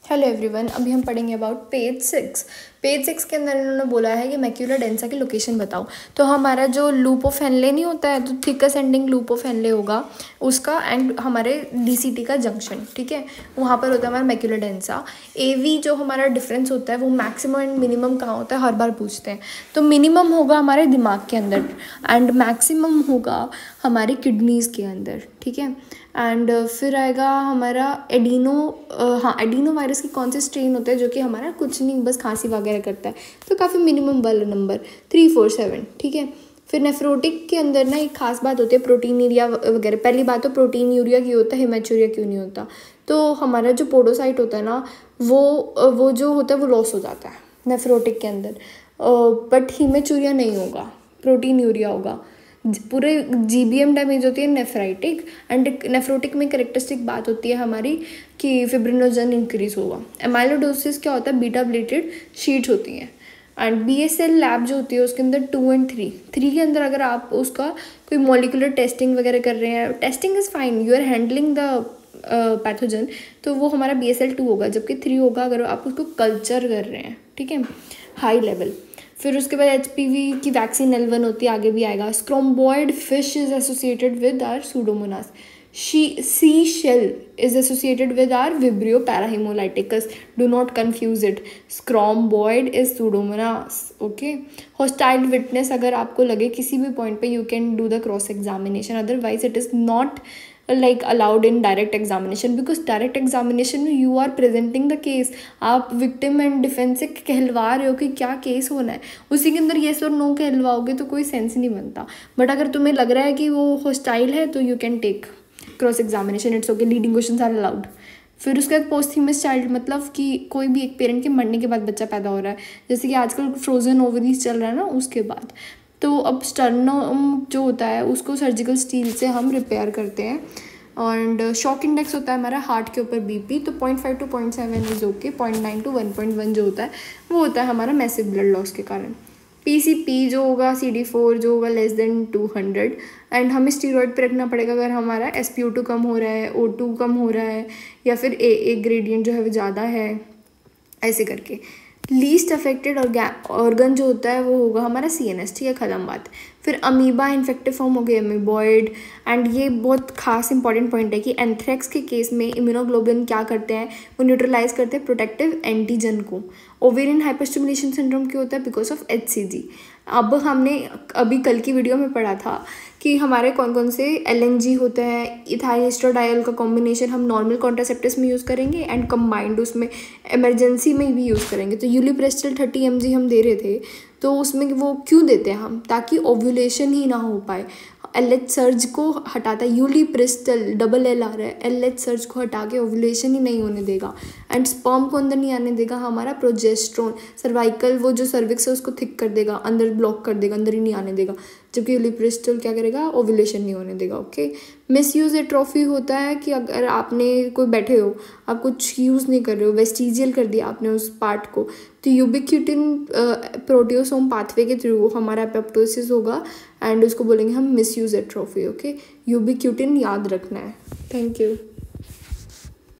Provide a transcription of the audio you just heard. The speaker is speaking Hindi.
हेलो एवरीवन, अभी हम पढ़ेंगे अबाउट पेज 6। पेज 6 के अंदर इन्होंने बोला है कि मैक्यूला डेंसा की लोकेशन बताओ। तो हमारा जो लूप ऑफ हेनले नहीं होता है, तो thick ascending loop of Henle होगा उसका, एंड हमारे डीसीटी का जंक्शन, ठीक है, वहाँ पर होता है हमारा मैक्यूला डेंसा। एवी जो हमारा डिफरेंस होता है वो मैक्सिमम एंड मिनिमम कहाँ होता है हर बार पूछते हैं। तो मिनिमम होगा हमारे दिमाग के अंदर एंड मैक्सिमम होगा हमारी किडनीज़ के अंदर, ठीक है। एंड फिर आएगा हमारा एडिनो, एडिनो वायरस की कौन से स्ट्रेन होता है जो कि हमारा कुछ नहीं बस खांसी वगैरह करता है, तो काफ़ी मिनिमम वाला नंबर 347, ठीक है। फिर नेफ्रोटिक के अंदर ना एक खास बात होती है प्रोटीन यूरिया वगैरह। पहली बात तो प्रोटीन यूरिया क्यों होता है, हेमेचूरिया क्यों नहीं होता। तो हमारा जो पोडोसाइट होता है ना वो जो होता है वो लॉस हो जाता है नेफ्रोटिक के अंदर, बट हेमेचूरिया नहीं होगा, प्रोटीन यूरिया होगा। पूरे जीबीएम डैमेज होती है नेफ्राइटिक, एंड नेफ्रोटिक में करेक्टरिस्टिक बात होती है हमारी कि फिब्रिनोजन इंक्रीज होगा। एमाइलोडोसिस क्या होता है, बीटा प्लेटेड शीट होती हैं। एंड बीएसएल लैब जो होती है उसके अंदर 2 और 3 के अंदर अगर आप उसका कोई मॉलिकुलर टेस्टिंग वगैरह कर रहे हैं, testing is fine, you are handling the pathogen, तो वो हमारा BSL-2 होगा, जबकि 3 होगा अगर आप उसको कल्चर कर रहे हैं, ठीक है, हाई लेवल। फिर उसके बाद HPV की वैक्सीन L1 होती है, आगे भी आएगा। Scombroid fish is associated with are Pseudomonas. Seashell is associated with are Vibrio parahaemolyticus, do not confuse it. Scombroid is Pseudomonas, okay. Hostile witness अगर आपको लगे किसी भी पॉइंट पे, you can do the cross examination, otherwise it is not like allowed in direct examination, because direct examination में you are presenting the case, आप victim and defense से कहलवा रहे हो कि क्या केस होना है, उसी के अंदर yes और no कहलवाओगे तो कोई सेंस नहीं बनता। बट अगर तुम्हें लग रहा है कि वो हॉस्टाइल है तो you can take cross examination, it's okay, leading questions are allowed. फिर उसके बाद पोस्टहीमस चाइल्ड, मतलब कि कोई भी एक पेरेंट के मरने के बाद बच्चा पैदा हो रहा है, जैसे कि आजकल फ्रोजन ओवरीज चल रहा है ना, उसके बाद। तो अब स्टर्नम जो होता है उसको सर्जिकल स्टील से हम रिपेयर करते हैं। एंड शॉक इंडेक्स होता है हमारा हार्ट के ऊपर BP, तो 0.5 to 0.7 इज ओके। 0.9 to 1.1 जो होता है वो होता है हमारा मैसिव ब्लड लॉस के कारण। PCP जो होगा, CD4 जो होगा लेस देन 200, एंड हमें स्टीरॉयड पे रखना पड़ेगा अगर हमारा SpO2 कम हो रहा है, O2 कम हो रहा है, या फिर AA ग्रेडियंट जो है वो ज़्यादा है, ऐसे करके। लीस्ट अफेक्टेड ऑर्गन जो होता है वो होगा हमारा CNS, ठीक है, ख़त्म बात। फिर अमीबा इन्फेक्टिव फॉर्म हो गई अमीबॉइड, एंड ये बहुत खास इंपॉर्टेंट पॉइंट है कि एंथ्रेक्स के केस में इम्यूनोग्लोबिन क्या करते हैं, वो न्यूट्रलाइज करते हैं प्रोटेक्टिव एंटीजन को। ओवेरियन हाइपरस्टिमुलेशन सिंड्रोम क्यों होता है, बिकॉज ऑफ HCG। अब हमने अभी कल की वीडियो में पढ़ा था कि हमारे कौन कौन से LNG होते हैं, इथाइल एस्ट्राडायल का कॉम्बिनेशन हम नॉर्मल कॉन्ट्रासेप्टिव्स में यूज़ करेंगे एंड कंबाइंड उसमें इमरजेंसी में भी यूज़ करेंगे। तो यूलिप्रेस्टल 30 mg हम दे रहे थे, तो उसमें वो क्यों देते हैं हम, ताकि ओव्यूलेशन ही ना हो पाए। LH सर्ज को हटाता है, यूलिप्रिस्टल LL आ रहा है, LH सर्ज को हटा के ओव्यूलेशन ही नहीं होने देगा, एंड स्पर्म को अंदर नहीं आने देगा हमारा प्रोजेस्ट्रोन। सर्वाइकल वो जो सर्विक्स है उसको थिक कर देगा, अंदर ब्लॉक कर देगा, अंदर ही नहीं आने देगा, जबकि यूलिप्रिस्टल क्या करेगा, ओव्यूलेशन नहीं होने देगा, ओके। मिसयूज एट्रोफी होता है कि अगर आपने कोई बैठे हो, आप कुछ यूज़ नहीं कर रहे हो, वेस्टिजियल कर दिया आपने उस पार्ट को, तो यूबिक्यूटिन प्रोटियोसोम पाथवे के थ्रू हमारा एपोप्टोसिस होगा, एंड उसको बोलेंगे हम मिसयूज एट्रोफी, ओके। यूबिक्यूटिन याद रखना है। Thank you.